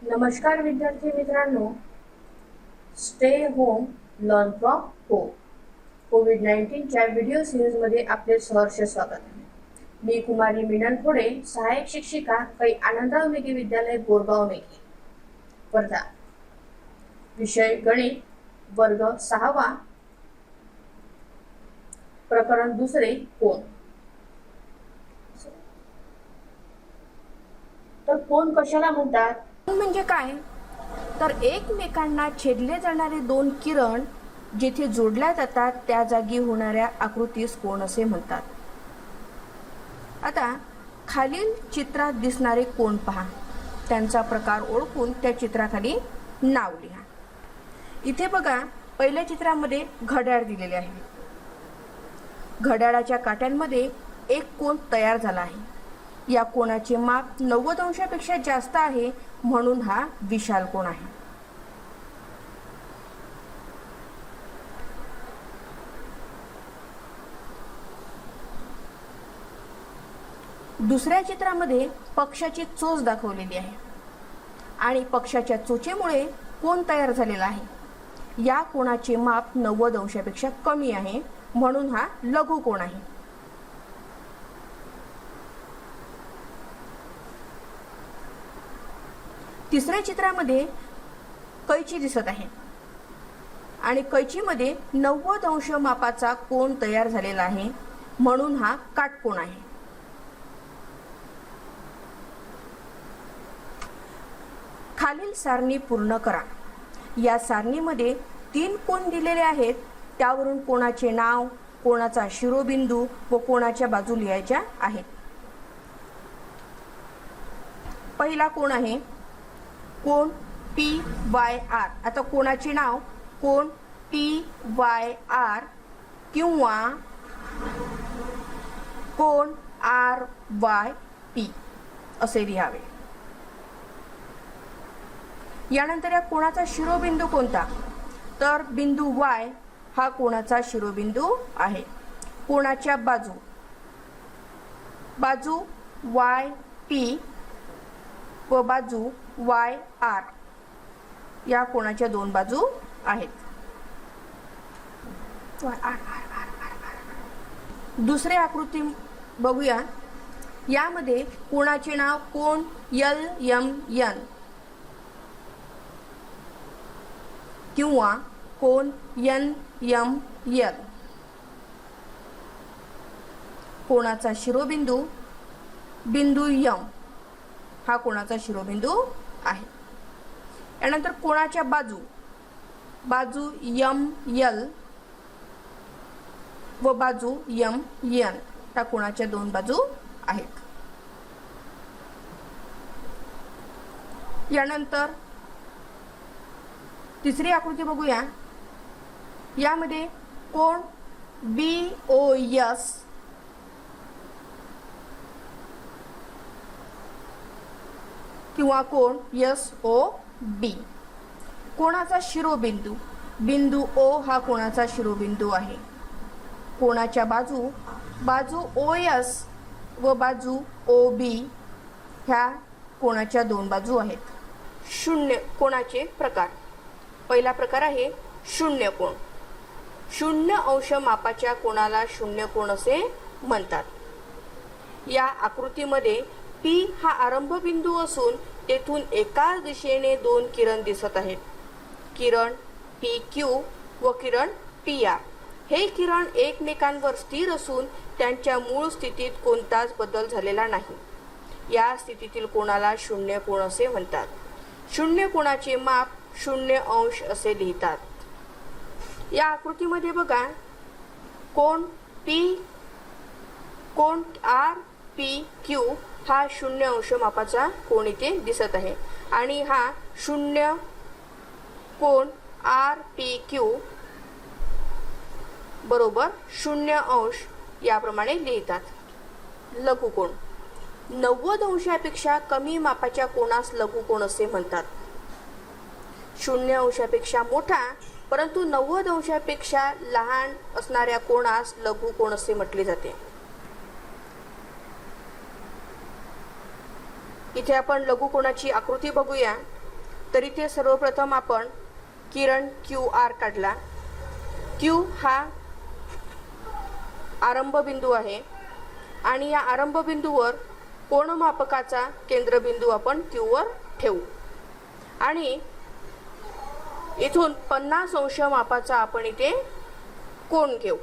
नमस्कार विद्यार्थी मित्रांनो, stay home learn from home कोविड-19च्या व्हिडिओ सीरीजमध्ये आपले सहर्ष स्वागत आहे. मी कुमारी मीनल पुढे, सहाय्यक शिक्षिका कै आनंदराव मेघे विद्यालय बोरगाव मेघे, वर्धा. विषय गणित, वर्ग 6वा, प्रकरण 2, कोन. तर कोन कशाला म्हणतात? म्हणजे काय, तर एकमेकांना छेदले जाणारे दोन किरण जिथे जोडल्या जातात त्या जागी होणाऱ्या आकृतीस कोन असे म्हणतात. आता खालील चित्रात दिसणारे कोन पहा, त्यांचा प्रकार ओळखून त्या चित्राखाली नाव लिहा. इथे बघा, पहिल्या चित्रामध्ये घड्याळ दिलेले आहे. घड्याळाच्या काट्यांमध्ये एक कोन तयार झाला आहे. या कोनाचे माप 90 अंशापेक्षा जास्त आहे, म्हणून हा विशाल कोन आहे. दुसऱ्या चित्रामध्ये पक्षाची चोच दाखवलेली आहे आणि पक्षाच्या चोचेमुळे कोन तयार झालेला आहे. या कोनाचे माप 90 अंशापेक्षा कमी आहे, म्हणून हा लघु कोन आहे. तिसऱ्या चित्रामध्ये कैची दिसत आहे आणि कैचीमध्ये 90 अंश मापाचा कोन तयार झालेला आहे, म्हणून हा काटकोन आहे. खालील सारणी पूर्ण करा. या सारणीमध्ये 3 कोन दिलेले आहेत. त्यावरून कोनाचे नाव, कोनाचा शिरोबिंदू व कोनाच्या बाजू लिहायच्या आहेत. पहिला कोन आहे कोन PYR. आता कोनाचे नाव कोन PYR किंवा कोन RYP असे लिहावे. यानंतर या कोनाचा शिरोबिंदू कोणता, तर बिंदू Y हा कोनाचा शिरोबिंदू आहे. कोनाच्या बाजू YP व बाजू YR या कोनाच्या 2 बाजू आहेत. दुसरी आकृती बघूया. यामध्ये कोनाचे नाव कोन LMN किंवा कोन NML. कोनाचा शिरोबिंदू बिंदू M हा कोनाचा शिरोबिंदू आहे. यानंतर कोनाच्या बाजू ML व बाजू MN त्या कोनाच्या 2 बाजू आहेत. यानंतर तिसरी आकृती बघूया. यामध्ये कोन BOS किंवा कोन SOB. कोनाचा शिरोबिंदू बिंदू O हा कोनाचा शिरोबिंदू आहे. कोनाच्या बाजू OS व बाजू OB ह्या कोनाच्या 2 बाजू आहेत. शून्य कोनाचे प्रकार. पहिला प्रकार आहे शून्य कोन. 0 अंश मापाच्या कोनाला शून्य कोन असे म्हणतात. या आकृतीमध्ये P हा आरंभ बिंदू असून तेथून एकाच दिशेने 2 किरण दिसत आहेत. किरण PQ व किरण PR. हे किरण एकमेकांवर स्थिर असून त्यांच्या मूळ स्थितीत कोणताच बदल झालेला नाही. या स्थितीतील कोनाला शून्य कोन असे म्हणतात. शून्य कोनाचे माप 0 अंश असे लिहितात. या आकृतीमध्ये बघा, कोन RPQ हा 0 अंश मापाचा कोन इथे दिसत आहे आणि हा 0 कोन RPQ बरोबर 0 अंश याप्रमाणे लिहितात. लघुकोन. 90 अंशापेक्षा कमी मापाच्या कोनास लघुकोन असे म्हणतात. 0 अंशापेक्षा मोठा परंतु 90 अंशापेक्षा लहान असणाऱ्या कोनास लघुकोन असे म्हटले जाते. इथे आपण लघुकोनाची आकृती बघूया. तर इथे सर्वप्रथम आपण किरण QR काढला. Q हा आरंभ बिंदू आहे आणि या आरंभ बिंदूवर कोनमापकाचा केंद्रबिंदू आपण Q वर ठेवू आणि इथून 50 अंश मापाचा आपण इथे कोन घेऊ.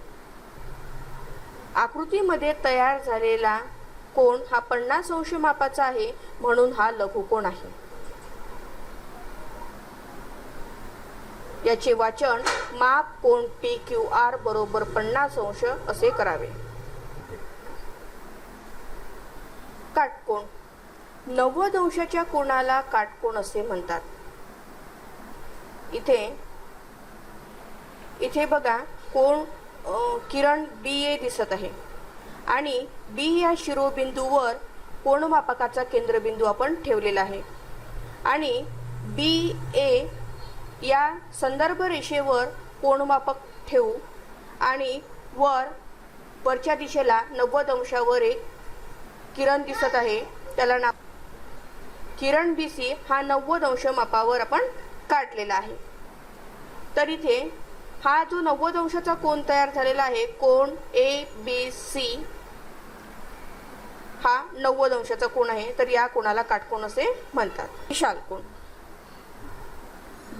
आकृतीमध्ये तयार झालेला कोन हा 50 अंश मापाचा आहे म्हणून हा लघुकोन आहे. याचे वाचन माप कोन PQR बरोबर 50 अंश असे करावे. काटकोन 90 अंशाच्या कोनाला काटकोन असे म्हणतात. इथे बघा कोन किरण BA दिसत आहे आणि B या शिरोबिंदूवर कोनमापकाचा केंद्रबिंदू आपण ठेवलेला आहे आणि BA या संदर्भ रेषेवर कोनमापक ठेवू आणि वरच्या दिशेला 90 अंशावर एक किरण दिसत आहे, त्याला नाव किरण BC हा 90 अंश मापावर आपण काढलेला आहे. तर इथे हा जो 90 अंशाचा कोन तयार झालेला आहे कोन ABC हा 90 अंशाचा कोन आहे, तर या कोनाला काटकोन असे म्हणतात.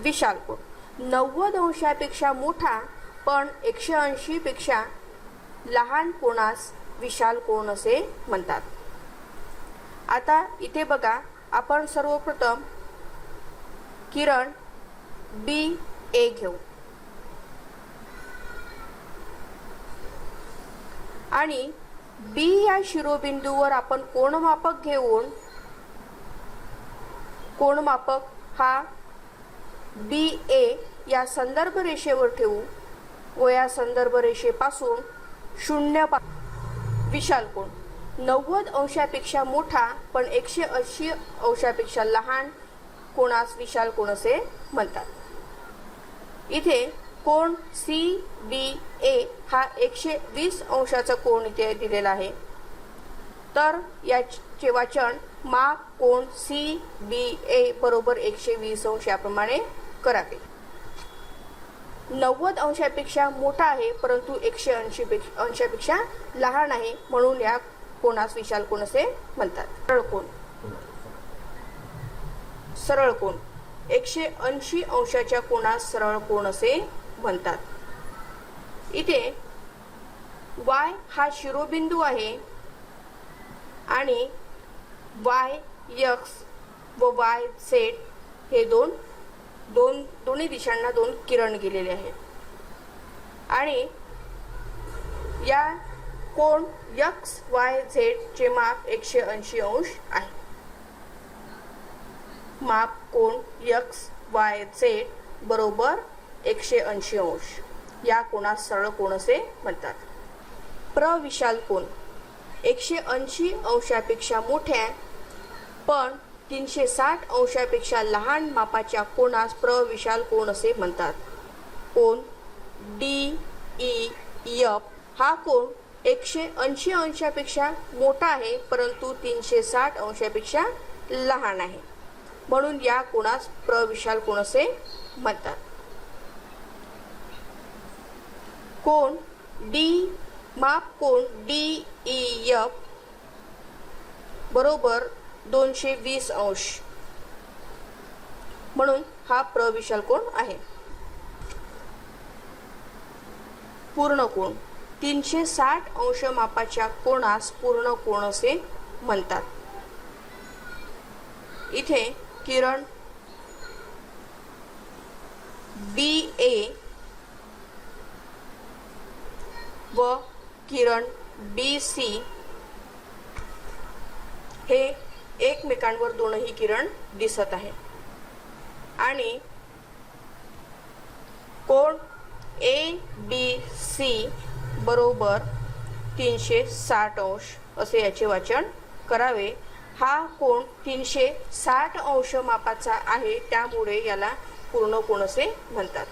विशाल कोन 90 अंशापेक्षा मोठा पण 180 पेक्षा लहान कोनास विशाल कोन असे म्हणतात. आता इथे बघा आपण सर्वप्रथम किरण BA घेऊ आणि B या शिरोबिंदूवर आपण कोनमापक घेऊन कोनमापक हा BA या संदर्भ रेषेवर ठेवू व या संदर्भ रेषेपासून 0 विशाल कोन 90 अंशापेक्षा मोठा पण 180 अंशापेक्षा लहान कोनास विशाल कोन असे म्हणतात. इथे कोन CBA हा 120 अंशाचा कोन इथे दिलेला आहे, तर याचे वाचन माप कोन CBA बरोबर 120 अंश याप्रमाणे करावे. 90 अंशापेक्षा मोठा आहे परंतु 180 अंशापेक्षा लहान आहे म्हणून या कोनास विशाल कोन असे म्हणतात. सरळ कोन 180 अंशाच्या कोनास सरळ कोन असे म्हणतात. इथे Y हा शिरोबिंदू आहे आणि YX व YZ हे दोन्ही दिशांना 2 किरण गेलेले आहेत आणि या कोन XYZ चे माप 180 अंश आहे. माप कोन XYZ बरोबर 180 अंश या कोनास सरळ कोन असे म्हणतात. प्रविशाल कोन 180 अंशापेक्षा मोठ्या पण 360 अंशापेक्षा लहान मापाच्या कोनास प्रविशाल कोन असे म्हणतात. कोन DEF हा कोन 180 अंशापेक्षा मोठा आहे परंतु 360 अंशापेक्षा लहान आहे म्हणून या कोनास प्रविशाल कोन असे म्हणतात. माप कोन DEF बरोबर 220 अंश म्हणून हा प्रविशाल कोन आहे. पूर्ण कोन 360 अंश मापाच्या कोनास पूर्ण कोन असे म्हणतात. इथे किरण BA व किरण BC हे एकमेकांवर दोनही किरण दिसत आहे आणि कोन ABC बरोबर 360 अंश असे याचे वाचन करावे. हा कोन 360 अंश मापाचा आहे त्यामुळे याला पूर्ण कोन असे म्हणतात.